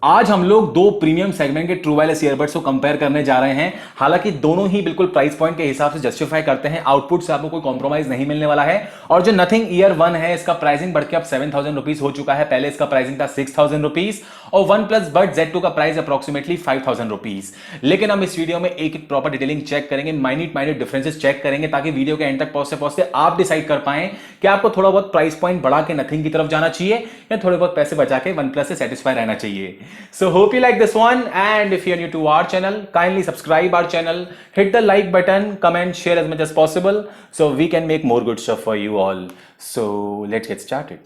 आज हम लोग दो प्रीमियम सेगमेंट के ट्रू वायरलेस ईयरबड्स को कंपेयर करने जा रहे हैं। हालांकि दोनों ही बिल्कुल प्राइस पॉइंट के हिसाब से जस्टिफाई करते हैं, आउटपुट से आपको कोई कॉम्प्रोमाइज नहीं मिलने वाला है। और जो नथिंग ईयर वन है, इसका प्राइसिंग बढ़ के अब 7,000 रुपीज हो चुका है। पहले इसका प्राइसिंग था 6,000 रुपीज और वन प्लस बड Z2 का प्राइस अप्रोक्सीमेटली 5,000 रुपीज। लेकिन हम इस वीडियो में एक प्रॉपर डिटेलिंग चेक करेंगे, माइन्यूट डिफरेंसेस चेक करेंगे, ताकि वीडियो के एंड तक पहुंचते पहुंचते आप डिसाइड कर पाए कि आपको थोड़ा बहुत प्राइस पॉइंट बढ़ा के नथिंग की तरफ जाना चाहिए या थोड़े बहुत पैसे बचा के वन प्लस से सेटिस्फाई रहना चाहिए। So hope you like this one, and if you're new to our channel, kindly subscribe our channel, hit the like button, comment, share as much as possible so we can make more good stuff for you all. So let's get started.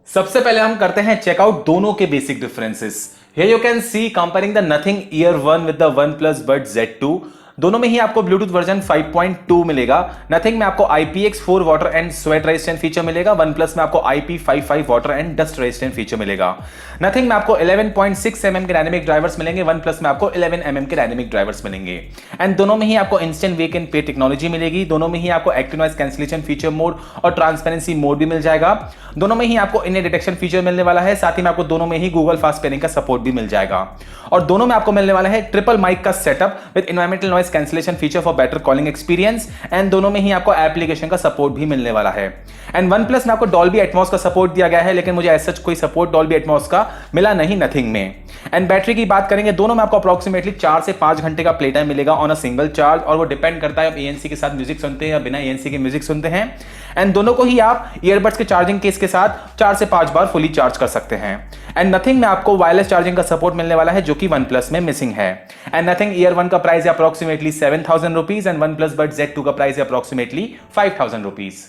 सबसे पहले हम करते हैं checkout दोनों के basic differences. Here you can see comparing the Nothing Ear 1 with the OnePlus Buds Z2. दोनों में ही आपको ब्लूटूथ वर्जन 5.2 मिलेगा। नथिंग में आपको IPX4 water and sweat resistant feature मिलेगा। वन प्लस में आपको IP55 water and dust resistant feature मिलेगा। नथिंग में आपको 11.6 mm के डायनेमिक ड्राइवर्स मिलेंगे। वन प्लस में आपको 11 mm के डायनेमिक ड्राइवर्स मिलेंगे। एंड दोनों में ही आपको इंस्टेंट वेक एंड पे टेक्नोलॉजी मिलेगी। दोनों में ही आपको active noise cancellation feature mode और ट्रांसपेरेंसी मोड भी मिल जाएगा। दोनों में ही आपको इन डिटेक्शन फीचर मिलने वाला है। साथ ही में आपको दोनों में ही गूगल फास्ट पेयरिंग का सपोर्ट भी मिल जाएगा। और दोनों में आपको मिलने वाला है ट्रिपल माइक का setup with environmental noise cancellation feature for better calling experience. And दोनों में ही आपको एप्लीकेशन का सपोर्ट भी मिलने वाला है। एंड वन प्लस में आपको डॉल्बी एटमॉस का सपोर्ट दिया गया है, लेकिन मुझे ऐसा कोई सपोर्ट डॉल्बी एटमॉस का मिला नहीं नथिंग में। एंड बैटरी की बात करेंगे, दोनों में आपको अप्रोक्सीमेटली 4 से 5 घंटे का प्ले टाइम मिलेगा ऑन अ सिंगल चार्ज। और वो डिपेंड करता है आप ANC के साथ म्यूजिक सुनते हैं या बिना ANC के म्यूजिक सुनते हैं। एंड दोनों को ही आप ईयरबड्स के चार्जिंग केस के साथ 4 से 5 बार फुली चार्ज कर सकते हैं। एंड नथिंग में आपको वायरलेस चार्जिंग का सपोर्ट मिलने वाला है, जो कि वन प्लस में मिसिंग है। एंड नथिंग ईयर 1 का प्राइस है approximately 7,000 rupees and OnePlus bud Z2 का प्राइस है अप्रोक्सीमेटली 5,000 रुपीज।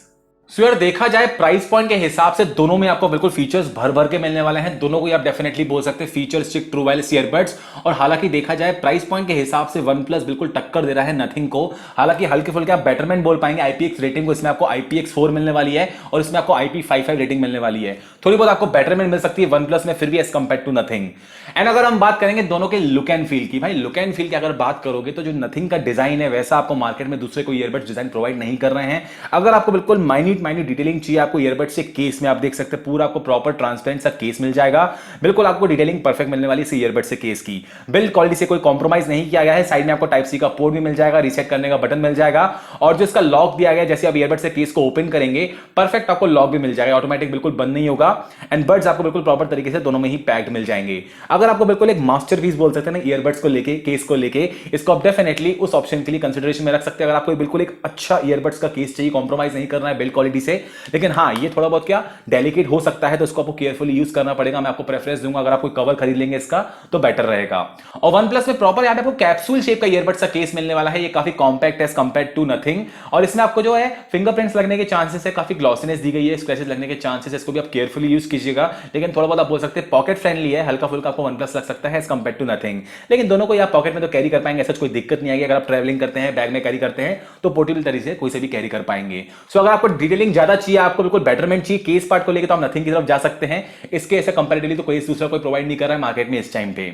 सो यार देखा जाए प्राइस पॉइंट के हिसाब से दोनों में आपको बिल्कुल फीचर्स भर भर के मिलने वाले हैं। दोनों को ही आप डेफिनेटली बोल सकते हैं feature stick true wireless earbuds. और हालांकि देखा जाए प्राइस पॉइंट के हिसाब से वन प्लस बिल्कुल टक्कर दे रहा है नथिंग को। हालांकि हल्के फुल्के आप बेटरमेंट बोल पाएंगे IPX रेटिंग को, इसमें आपको IPX4 मिलने वाली है और इसमें आपको IP55 रेटिंग मिलने वाली है। थोड़ी बहुत आपको बेटरमेंट मिल सकती है वन प्लस में, फिर भी as compare to Nothing. And अगर हम बात करेंगे दोनों के लुक एंड फील की, भाई लुक एंड फील की अगर बात करोगे तो जो नथिंग का डिजाइन है वैसा आपको मार्केट में दूसरे कोई ईयरबड्स डिजाइन प्रोवाइड नहीं कर रहे हैं। अगर आपको बिल्कुल माइन्यूट डिटेलिंग चाहिए, आपको ईयरबड्स से केस में आप देख सकते हैं पूरा आपको प्रॉपर ट्रांसपेरेंट सा केस मिल जाएगा। बिल्कुल आपको डिटेलिंग परफेक्ट मिलने वाली है ईयरबड्स से केस की। बिल्ड क्वालिटी से कोई कॉम्प्रोमाइज नहीं किया गया है। साइड में आपको टाइप सी का पोर्ट भी मिल जाएगा, रीसेट करने का बटन मिल जाएगा। और जो इसका लॉक दिया गया है, जैसे आप ईयरबड से केस को ओपन करेंगे परफेक्ट आपको लॉक भी मिल जाएगा, ऑटोमेटिक बिल्कुल बंद नहीं होगा। एंड बड्स आपको बिल्कुल प्रॉपर तरीके से दोनों में ही पैक्ड मिल जाएंगे। अगर आपको बिल्कुल एक मास्टरपीस बोल सकते हैं ना ईयरबड्स को लेके, केस को लेके, इसको आप डेफिनेटली उस ऑप्शन के लिए कंसिडरेशन में रख सकते हैं। अगर आपको बिल्कुल एक अच्छा ईयरबड्स का केस चाहिए, कॉम्प्रोमाइज नहीं करना है बिल्ड क्वालिटी से, लेकिन हाँ ये थोड़ा बहुत क्या डेलिकेट हो सकता है, तो इसको आपको केयरफुली यूज करना पड़ेगा। मैं आपको प्रेफरेंस दूंगा अगर आप कोई कवर खरीद लेंगे इसका तो बेटर रहेगा। और वन प्लस में प्रॉपर यहाँ पे आपको कैप्सूल शेप का ईयरबड्स का केस मिलने वाला है। ये काफी compact as compare to Nothing. और इसमें आपको जो है फिंगरप्रिंट्स लगने के चांसेस है, काफी ग्लॉसीनेस दी गई है, स्क्रैचेस लगने के चांसेस है, इसको भी आप केयरफुली यूज कीजिएगा। लेकिन थोड़ा बहुत आप बोल सकते हैं पॉकेट फ्रेंडली है, हल्का फुल्का आपको वन प्लस लग सकता है एज कंपेयर टू नथिंग। लेकिन दोनों को आप पॉकेट में तो कैरी कर पाएंगे, ऐसा कोई दिक्कत नहीं आएगी। अगर आप ट्रैवलिंग करते हैं, बैग में कैरी करते हैं तो पोर्टेबल तरीके से कोई से भी कैरी कर पाएंगे। सो अगर आपको डिटेलिंग ज्यादा चाहिए, आपको बिल्कुल बेटरमेंट चाहिए केस पार्ट को लेकर, तो आप नथिंग की तरफ जा सकते हैं। इसके ऐसे कंपैरेटिवली तो कोई दूसरा कोई प्रोवाइड नहीं कर रहा है मार्केट में इस टाइम पे।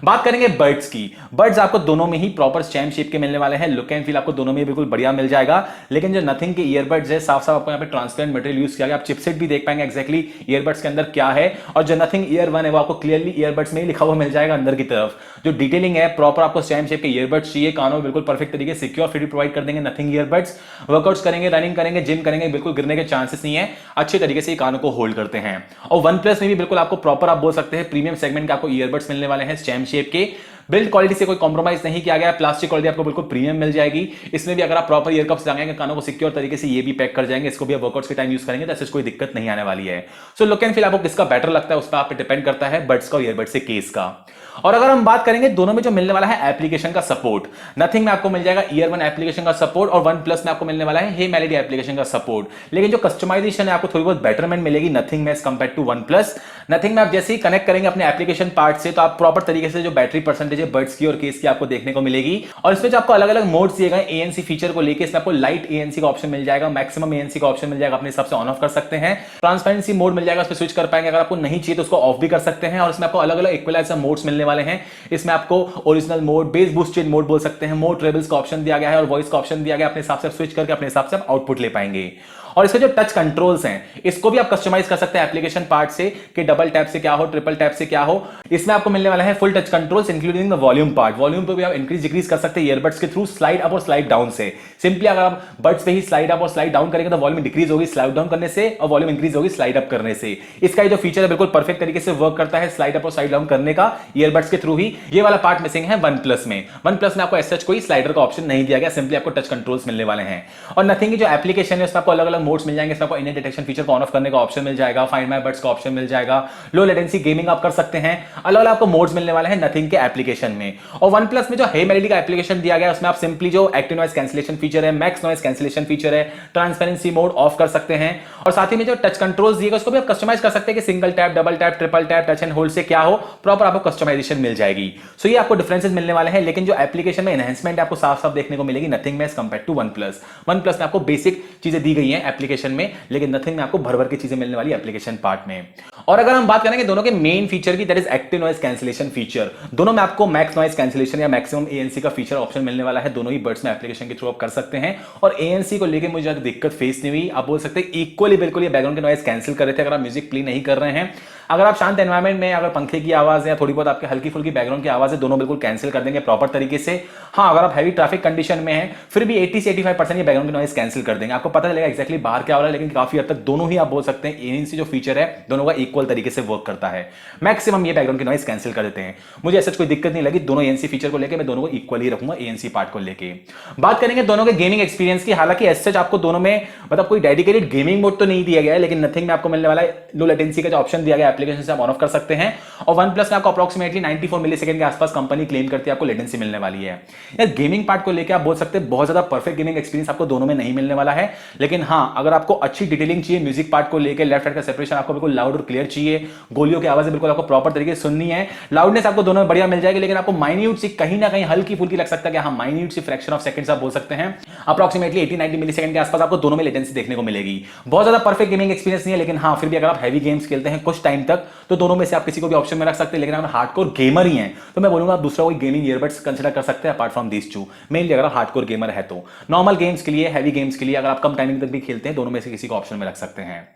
बात करेंगे बड्स की। बड्स आपको दोनों में ही प्रॉपर स्टैम्प शेप के मिलने वाले हैं। लुक एंड फील आपको दोनों में बिल्कुल बढ़िया मिल जाएगा। लेकिन जो नथिंग के ईयरबड्स है, साफ साफ आपको यहाँ पे ट्रांसपेरेंट मटेरियल यूज किया गया। आप चिपसेट भी देख पाएंगे एक्जैक्टली ईयरबड्स के अंदर क्या है। और जो नथिंग ईयर 1 है वो आपको क्लियरली ईयरबड्स में ही लिखा हुआ मिल जाएगा अंदर की तरफ। जो डिटेलिंग है प्रॉपर आपको स्टैम्प शेप के ईयरबड्स चाहिए, कानों में बिल्कुल परफेक्ट तरीके से सिक्योर फिट प्रोवाइड कर देंगे नथिंग ईयरबड्स। वर्कआउट्स करेंगे, रनिंग करेंगे, जिम करेंगे, बिल्कुल गिरने के चांसेस नहीं है, अच्छे तरीके से कानों को होल्ड करते हैं। और वन प्लस में भी बिल्कुल आपको प्रॉपर आप बोल सकते हैं प्रीमियम सेगमेंट के आपको ईयरबड्स मिलने वाले हैं स्टैम्प शेप के। बिल्ड क्वालिटी से कोई कॉम्प्रोमाइज नहीं किया गया, प्लास्टिक क्वालिटी आपको बिल्कुल प्रीमियम मिल जाएगी। इसमें भी अगर आप प्रॉपर ईयर कप्स लगाएंगे, कानों को सिक्योर तरीके से ये भी पैक कर जाएंगे, इसको भी आप वर्कआउट्स के टाइम यूज करेंगे तो ऐसे कोई दिक्कत नहीं आने वाली है। सो लुक एंड फील आपको किसका बेटर लगता है उस पर आप डिपेंड करता है, बड्स का और ईयरबड्स से केस का। और अगर हम बात करेंगे दोनों में जो मिलने वाला है एप्लीकेशन का सपोर्ट, नथिंग में आपको मिल जाएगा ईयर वन एप्लीकेशन का सपोर्ट और वन प्लस में आपको मिलने वाला है हे मेलोडी एप्लीकेशन का सपोर्ट। लेकिन जो कस्टमाइजेशन है आपको थोड़ी बहुत बेटरमेंट मिलेगी नथिंग में as compare to OnePlus. Nothing में आप जैसे ही कनेक्ट करेंगे अपने एप्लीकेशन पार्ट से तो आप प्रॉपर तरीके से जो बैटरी परसेंटेज है बड्स की और केस की आपको देखने को मिलेगी। और इसमें जो आपको अलग अलग मोड्स दिए गए एएनसी फीचर को लेकर, इसमें आपको लाइट एएनसी का ऑप्शन मिल जाएगा, मैक्सिमम एएनसी का ऑप्शन मिल जाएगा, अपने हिसाब से ऑन ऑफ कर सकते हैं। ट्रांसपेरेंसी मोड मिल जाएगा, उस पर स्विच कर पाएंगे, अगर आपको नहीं चाहिए तो उसको ऑफ भी कर सकते हैं। और इसमें आपको अलग अलग इक्वलाइजर मोड्स मिलने वाले हैं। इसमें आपको original mode, base boost change mode बोल सकते हैं, मोड ट्रेबल्स का ऑप्शन दिया गया है और वॉइस का ऑप्शन दिया गया, अपने हिसाब से स्विच करके अपने हिसाब से आप आउटपुट ले पाएंगे। और इसके जो टच कंट्रोल्स हैं इसको भी आप कस्टमाइज कर सकते हैं एप्लीकेशन पार्ट से कि डबल टैप से क्या हो, ट्रिपल टैप से क्या हो। इसमें आपको मिलने वाला है full touch controls including the volume part. Volume पे भी आप इंक्रीज डिक्रीज कर सकते हैं ईयरबड्स के थ्रू, स्लाइड अप और स्लाइड डाउन से। सिंपली अगर आप बड्स पे ही स्लाइड अप और स्लाइड डाउन करेंगे तो वॉल्यूम डिक्रीज होगी स्लाइड डाउन करने से और वॉल्यूम इंक्रीज होगी स्लाइड अप करने से। इसका जो फीचर है बिल्कुल परफेक्ट तरीके से वर्क करता है स्लाइड अप और स्लाइड डाउन करने का ईयरबड्स के थ्रू ही। ये वाला पार्ट मिसिंग है वन प्लस में। वन प्लस में आपको ऐसा कोई स्लाइडर का ऑप्शन नहीं दिया गया, सिंपली आपको टच कंट्रोल्स मिलने वाले हैं। और नथिंग की जो एप्लीकेशन है उसमें आपको अलग अलग मोड्स मिल जाएंगे। इसमें आपको इनर डिटेक्शन फीचर को ऑन ऑफ करने का ऑप्शन मिल जाएगा, फाइंड माय बड्स का ऑप्शन मिल जाएगा, लो लेटेंसी गेमिंग आप कर सकते हैं। अलग अलग आपको मोड्स मिलने वाले हैं नथिंग के एप्लीकेशन में। और वन प्लस में जो हे मेलोडी का एप्लीकेशन दिया गया उसमें आप सिंपली जो एक्टिव नॉइज कैंसिलेशन फीचर है, मैक्स नॉइज कैंसिलेशन फीचर है, ट्रांसपेरेंसी मोड ऑफ कर सकते हैं। और साथ ही में जो टच कंट्रोल्स दिए गए उसको भी आप कस्टमाइज कर सकते हैं कि single tap, double tap, triple tap, touch and hold से क्या हो, प्रॉपर आपको कस्टमाइजेशन मिल जाएगी। सो ये आपको डिफरेंसेस मिलने वाले हैं। लेकिन जो एप्लीकेशन में एनहांसमेंट आपको साफ साफ देखने को मिलेगी नथिंग में as compare to OnePlus. OnePlus में आपको बेसिक चीजें दी गई हैं एप्लीकेशन में, लेकिन नथिंग में आपको भर भर की चीजें मिलने वाली एप्लीकेशन पार्ट में। और अगर हम बात करेंगे दोनों के मेन फीचर की, that is active noise cancellation feature. दोनों में आपको मैक्स नॉइज कैंसिलेशन या मैक्सिमम एएनसी का फीचर ऑप्शन मिलने वाला है। दोनों ही बड्स में एप्लीकेशन के थ्रू आप कर सकते हैं। और एएनसी को लेकर मुझे ज्यादा दिक्कत फेस नहीं हुई। आप बोल सकते हैं इक्वली बिल्कुल ये बैकग्राउंड के नॉइज कैंसिल कर रहे थे अगर आप म्यूजिक प्ले नहीं कर रहे हैं। अगर आप शांत एनवायरमेंट में अगर पंखे की आवाज है, थोड़ी बहुत आपके हल्की फुल्की बैकग्राउंड की आवाज है, दोनों बिल्कुल कैंसिल कर देंगे प्रॉपर तरीके से। हाँ, अगर आप हैवी ट्रैफिक कंडीशन में हैं फिर भी 80 से 85% ये बैकग्राउंड की नॉइज कैंसिल कर देंगे। आपको पता चलेगा एक्जैक्टली बाहर क्या हो रहा है, लेकिन काफी हद तक दोनों ही आप बोल सकते हैं एएनसी जो फीचर है दोनों का इक्वल तरीके से वर्क करता है। मैक्सिमम ये बैकग्राउंड की नॉइज कैंसिल कर देते हैं। मुझे ऐसा कोई दिक्कत नहीं लगी दोनों एएनसी फीचर को लेकर। मैं दोनों को इक्वली रखूंगा एएनसी पार्ट को लेकर। बात करेंगे दोनों के गेमिंग एक्सपीरियंस की। हालांकि एज आपको दोनों में मतलब कोई डेडिकेटेड गेमिंग मोड तो नहीं दिया गया है, लेकिन नथिंग में आपको मिलने वाला है लो लेटेंसी का जो ऑप्शन दिया गया एप्लीकेशन से आप ऑन ऑफ कर सकते हैं। और वन प्लस में आपको अप्रोक्सीमेटली 94 मिलीसेकंड के आसपास कंपनी क्लेम करती है आपको लेटेंसी मिलने वाली है। यार गेमिंग पार्ट को लेकर आप बोल सकते हैं बहुत ज्यादा परफेक्ट गेमिंग एक्सपीरियंस आपको दोनों में नहीं मिलने वाला है। लेकिन हाँ, अगर आपको अच्छी डिटेलिंग चाहिए म्यूजिक पार्ट को लेकर, लेफ्ट राइट का सेपरेशन आपको बिल्कुल लाउड और क्लियर चाहिए, गोलियों की आवाजें बिल्कुल आपको प्रॉपर तरीके से सुननी है, लाउडनेस आपको दोनों में बढ़िया मिल जाएगी। लेकिन आपको माइन्यूट सी कहीं ना कहीं हल्की फुल्की लग सकता है कि हाँ माइन्यूट सी फ्रैक्शन ऑफ सेकंड्स आप बोल सकते हैं, अप्रोक्सीमेटली 80-90 मिलीसेकंड के आसपास आपको दोनों में लेटेंसी देखने को मिलेगी। बहुत ज्यादा परफेक्ट गेमिंग एक्सपीरियंस नहीं है, लेकिन हाँ फिर भी अगर आप हैवी गेम्स खेलते हैं कुछ टाइम तक तो दोनों में से आप किसी को भी ऑप्शन में रख सकते हैं। लेकिन अगर हार्डकोर गेमर ही हैं तो मैं बोलूंगा आप दूसरा कोई गेमिंग ईयरबड्स कंसीडर कर सकते हैं apart from these two. Mainly अगर आप हार्डकोर गेमर है तो नॉर्मल गेम्स के लिए, हैवी गेम्स के लिए अगर आप कम टाइमिंग तक भी खेलते हैं दोनों में से किसी को ऑप्शन में रख सकते हैं।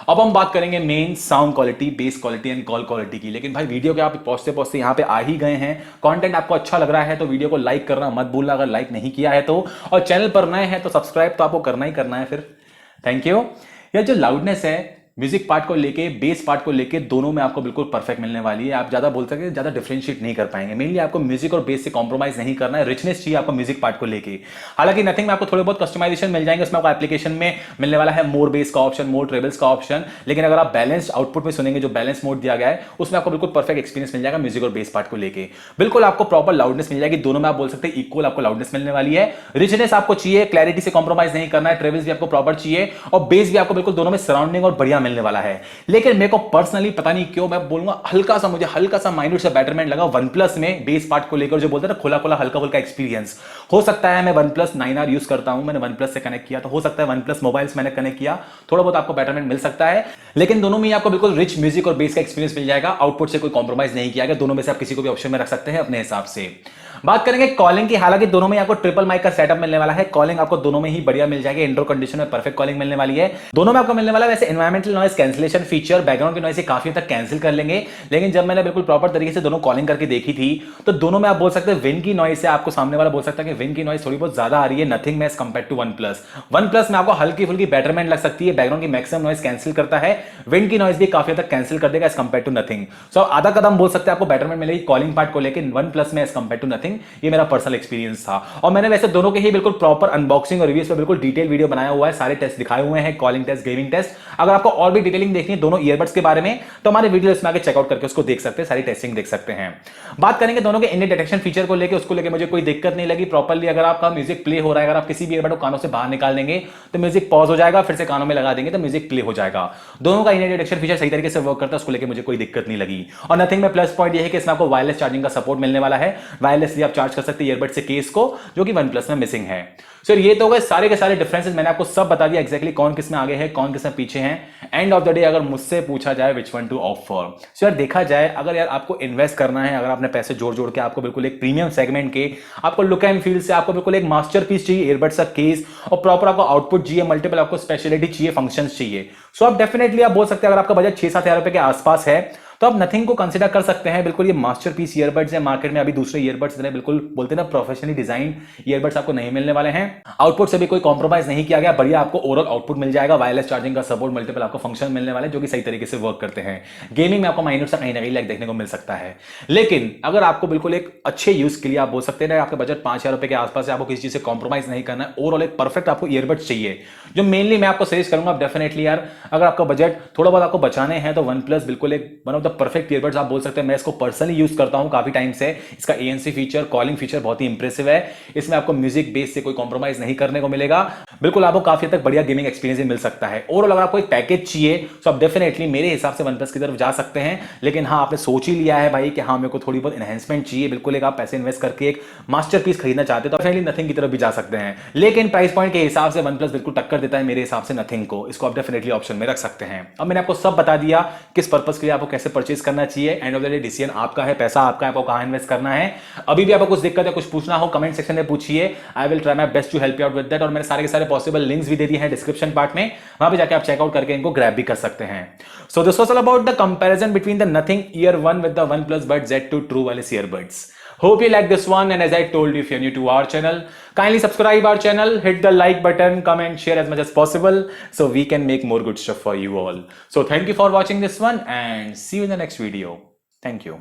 अब हम बात करेंगे main sound quality, base quality and call quality की। लेकिन भाई वीडियो के आप पहुंचते पहुंचते यहाँ पे आ ही गए हैं। कंटेंट आपको अच्छा लग रहा है तो वीडियो को लाइक करना मत भूलना, अगर लाइक नहीं किया है तो। और चैनल पर नए हैं तो सब्सक्राइब तो आपको करना ही करना है फिर। Thank you. यह जो लाउडनेस है म्यूजिक पार्ट को लेके, बेस पार्ट को लेके दोनों में आपको बिल्कुल परफेक्ट मिलने वाली है। आप ज्यादा बोल सकते हैं ज्यादा डिफरेंशिएट नहीं कर पाएंगे। मेनली आपको म्यूजिक और बेस से कॉम्प्रोमाइज नहीं करना है, रिचनेस चाहिए आपको म्यूजिक पार्ट को लेके। हालांकि नथिंग में आपको थोड़े बहुत कस्टमाइजेशन मिल जाएंगे। उसमें आपको एप्लीकेशन में मिलने वाला है मोर बेस का ऑप्शन, मोर ट्रेबल्स का ऑप्शन। लेकिन अगर आप बैलेंस आउटपुट में सुनेंगे जो बैलेंस मोड दिया गया है उसमें आपको बिल्कुल परफेक्ट एक्सपीरियंस मिल जाएगा म्यूजिक और बेस पार्ट को लेके। बिल्कुल आपको प्रॉपर लाउडनेस मिल जाएगी। दोनों में आप बोल सकते हैं इक्वल आपको लाउडनेस मिलने वाली है। रिचनेस आपको चाहिए, क्लैरिटी से कॉम्प्रोमाइज नहीं करना है, ट्रेबल्स भी आपको प्रॉपर चाहिए और बेस भी आपको बिल्कुल दोनों में सराउंडिंग और बढ़िया मिलने वाला है। लेकिन मेरे को पर्सनली पता नहीं क्यों मैं बोलूंगा मुझे हल्का सा माइन्यूट सा बेटरमेंट लगा वन प्लस में बेस पार्ट को लेकर। जो बोलते हैं ना खुला खुला हल्का फुल्का एक्सपीरियंस। हो सकता है मैं वन प्लस 9R यूज करता हूं, मैंने वन प्लस से कनेक्ट किया तो हो सकता है वन प्लस मोबाइल्स मैंने कनेक्ट किया, थोड़ा बहुत आपको बेटरमेंट मिल सकता है। लेकिन दोनों में आपको बिल्कुल रिच म्यूजिक और बेस का एक्सपीरियंस मिल जाएगा। आउटपुट से कोई कॉम्प्रोमाइज नहीं किया गया। दोनों में से आप किसी को भी ऑप्शन में रख सकते हैं अपने हिसाब से। बात करेंगे कॉलिंग की, हालांकि दोनों में आपको ट्रिपल माइक का सेटअप मिलने वाला है। कॉलिंग आपको दोनों में ही बढ़िया मिल जाएगी, इंडोर कंडीशन में परफेक्ट कॉलिंग मिलने वाली है। दोनों में आपको मिलने वाला है। वैसे environmental noise cancellation feature, background की नॉइस काफी तक कैंसिल कर लेंगे, लेकिन जब मैंने बिल्कुल प्रॉपर तरीके से दोनों कॉलिंग करके देखी थी तो दोनों में आप बोल सकते हैं विन की नॉइस है, आपको सामने वाला बोल सकता है कि विन की नॉइस थोड़ी बहुत ज्यादा आ रही है नथिंग में as compare to OnePlus. OnePlus में आपको हल्की फुल्की बेटरमेंट लग सकती है, बैकग्राउंड की मैक्सिमम नॉइस कैंसिल करता है, विंड की नॉइस भी काफी तक कैंसिल कर देगा एज कंपेयर टू नथिंग। सो आधा कदम बोल सकते हैं आपको बेटरमेंट मिलेगी कॉलिंग पार्ट को लेकर वन प्लस में एज कंपेयर टू नथिंग। ये मेरा पर्सनल एक्सपीरियंस था, और मैंने वैसे दोनों के ही बिल्कुल प्रॉपर अनबॉक्सिंग और रिव्यूज पे बिल्कुल डिटेल वीडियो बनाया हुआ है, सारे टेस्ट दिखाए हुए हैं, कॉलिंग टेस्ट, गेमिंग टेस्ट। अगर आपको और भी डिटेलिंग देखनी है दोनों ईयरबड्स के बारे में तो हमारे वीडियो इसमें आगे चेकआउट करके उसको देख सकते हैं, सारी टेस्टिंग देख सकते हैं। बात करेंगे दोनों के इंडियन डिटेक्शन फीचर को लेकर, उसको लेकर मुझे कोई दिक्कत नहीं लगी। प्रॉपर्ली अगर आपका म्यूजिक प्ले हो रहा है, अगर आप किसी भी ईयरबड को कानों से बाहर निकाल देंगे तो म्यूजिक पॉज हो जाएगा, फिर से कानों में लगा देंगे तो म्यूजिक प्ले हो जाएगा। दोनों का इंडियन डिटेक्शन फीचर सही तरीके से वर्क करता है, उसको लेकर मुझे कोई दिक्कत नहीं लगी। और नथिंग में प्लस पॉइंट ये है कि इसमें आपको वायरलेस चार्जिंग का सपोर्ट मिलने वाला है, वायरलेसली आप चार्ज कर सकते हैं ईयरबड से केस को, जो कि वन प्लस में मिसिंग है। सर ये तो गए सारे के सारे डिफरेंसेस, मैंने आपको सब बता दिया एक्जैक्टली कौन किस में आगे है, कौन किस में पीछे है। एंड ऑफ द डे अगर मुझसे पूछा जाए which one two opt for, sir देखा जाए अगर यार आपको इन्वेस्ट करना है, अगर आपने पैसे जोड़ जोड़ के आपको बिल्कुल एक प्रीमियम सेगमेंट के, आपको लुक एंड फील से आपको बिल्कुल एक मास्टरपीस चाहिए ईयरबड्स का केस, और प्रॉपर आपको आउटपुट चाहिए, मल्टीपल आपको स्पेशलिटी चाहिए, फंक्शंस चाहिए, सो आप डेफिनेटली आप बोल सकते हैं अगर आपका बजट 6-7 हज़ार रुपए के आसपास है तो आप नथिंग को कंसीडर कर सकते हैं। बिल्कुल ये मास्टरपीस ईयरबड्स है, मार्केट में अभी दूसरे ईयरबड्स इतने बिल्कुल बोलते हैं ना प्रोफेशनली डिजाइन ईयरबड्स आपको नहीं मिलने वाले हैं। आउटपुट से भी कोई कॉम्प्रोमाइज नहीं किया गया, बढ़िया आपको ओवरऑल आउटपुट मिल जाएगा, वायरलेस चार्जिंग का सपोर्ट, मल्टीपल आपको फंक्शन मिलने वाले जो कि सही तरीके से वर्क करते हैं। गेमिंग में आपको माइनर सा कहीं ना कहीं लैग देखने को मिल सकता है, लेकिन अगर आपको बिल्कुल एक अच्छे यूज के लिए आप बोल सकते हैं आपका बजट 5,000 रुपए के आसपास है, आपको किसी चीज से कॉम्प्रोमाइज नहीं करना है, ओवरऑल एक परफेक्ट आपको ईयरबड्स चाहिए, जो मेनली मैं आपको सजेस्ट करूंगा डेफिनेटली यार अगर आपका बजट थोड़ा बहुत आपको बचाने हैं तो वन प्लस बिल्कुल एक one of the perfect earbuds आप बोल सकते हैं। मैं इसको पर्सनली यूज करता हूं काफी टाइम से, इसका ANC फीचर, कॉलिंग फीचर बहुत ही इंप्रेसिव है, इसमें आपको म्यूजिक बेस से कोई कॉम्प्रोमाइज नहीं करने को मिलेगा, बिल्कुल आपको काफी तक बढ़िया गेमिंग एक्सपीरियंस मिल सकता है। ओवरऑल अगर आपको एक पैकेज चाहिए तो आप डेफिनेटली मेरे हिसाब से वन प्लस की तरफ जा सकते हैं, लेकिन हाँ आपने सोच ही लिया है भाई कि हाँ मेरे को थोड़ी बहुत एनहेंसमेंट चाहिए, बिल्कुल एक आप पैसे इन्वेस्ट करके एक मास्टरपीस खरीदना चाहते हैं तो डेफिनेटली नथिंग की तरफ भी जा सकते हैं, लेकिन प्राइस पॉइंट के हिसाब से वन प्लस बिल्कुल टक्कर देता है मेरे हिसाब से नथिंग को, इसको आप डेफिनेटली ऑप्शन में रख सकते हैं। अब मैंने आपको सब बता दिया किस पर्पस के लिए आपको कैसे परचेज करना चाहिए, end of the day decision आपका है, पैसा आपका है, आपको कहां इन्वेस्ट करना है। अभी भी आपको कुछ दिक्कत है, कुछ पूछना हो कमेंट सेक्शन में पूछिए, I will try my best to help you out with that. और मैंने सारे के सारे पॉसिबल लिंक्स भी दे दिए हैं डिस्क्रिप्शन पार्ट में, वहां पे जाके आप चेकआउट करके इनको ग्रैब भी कर सकते हैं। So this was all about the comparison between the nothing Ear 1 with the OnePlus Buds Z2 True Wireless Earbuds. Hope you like this one, and as I told you, if you're new to our channel, kindly subscribe our channel, hit the like button, comment, share as much as possible so we can make more good stuff for you all. So thank you for watching this one and see you in the next video. Thank you.